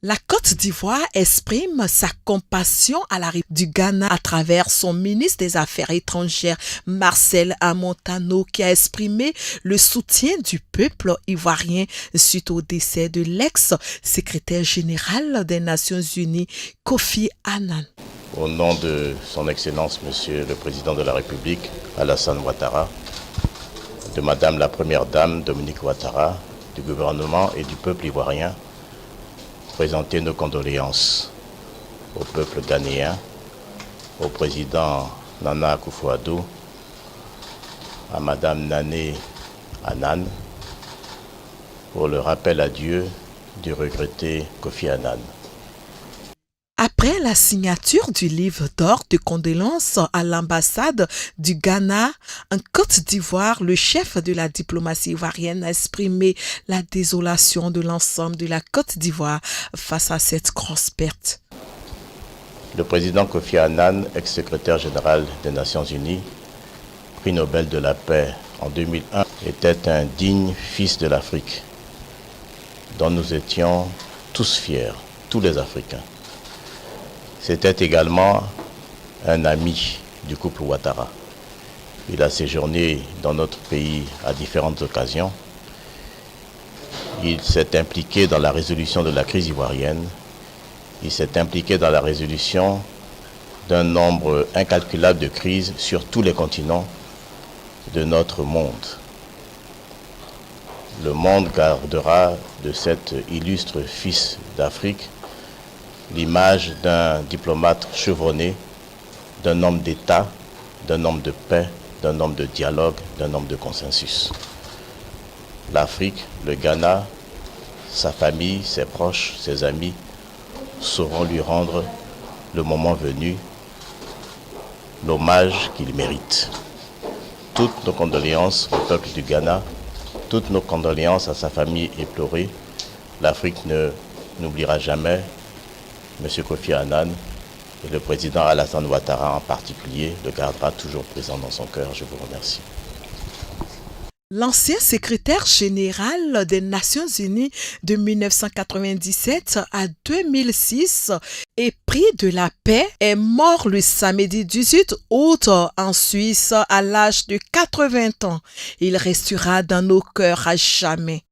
La Côte d'Ivoire exprime sa compassion à la République du Ghana à travers son ministre des Affaires étrangères, Marcel Amontano, qui a exprimé le soutien du peuple ivoirien suite au décès de l'ex-secrétaire général des Nations Unies, Kofi Annan. Au nom de son Excellence, Monsieur le Président de la République, Alassane Ouattara, de Madame la Première Dame, Dominique Ouattara, du gouvernement et du peuple ivoirien, présenter nos condoléances au peuple ghanéen, au président Nana Akufo-Addo, à Madame Nané Annan, pour le rappel à Dieu du regretté Kofi Annan. Après la signature du livre d'or de condoléances à l'ambassade du Ghana en Côte d'Ivoire, le chef de la diplomatie ivoirienne a exprimé la désolation de l'ensemble de la Côte d'Ivoire face à cette grosse perte. Le président Kofi Annan, ex-secrétaire général des Nations Unies, prix Nobel de la paix en 2001, était un digne fils de l'Afrique, dont nous étions tous fiers, tous les Africains. C'était également un ami du couple Ouattara. Il a séjourné dans notre pays à différentes occasions. Il s'est impliqué dans la résolution de la crise ivoirienne. Il s'est impliqué dans la résolution d'un nombre incalculable de crises sur tous les continents de notre monde. Le monde gardera de cet illustre fils d'Afrique l'image d'un diplomate chevronné, d'un homme d'État, d'un homme de paix, d'un homme de dialogue, d'un homme de consensus. L'Afrique, le Ghana, sa famille, ses proches, ses amis sauront lui rendre, le moment venu, l'hommage qu'il mérite. Toutes nos condoléances au peuple du Ghana, toutes nos condoléances à sa famille éplorée. L'Afrique n'oubliera jamais M. Kofi Annan et le président Alassane Ouattara en particulier le gardera toujours présent dans son cœur. Je vous remercie. L'ancien secrétaire général des Nations Unies de 1997 à 2006 et prix de la paix est mort le samedi 18 août en Suisse à l'âge de 80 ans. Il restera dans nos cœurs à jamais.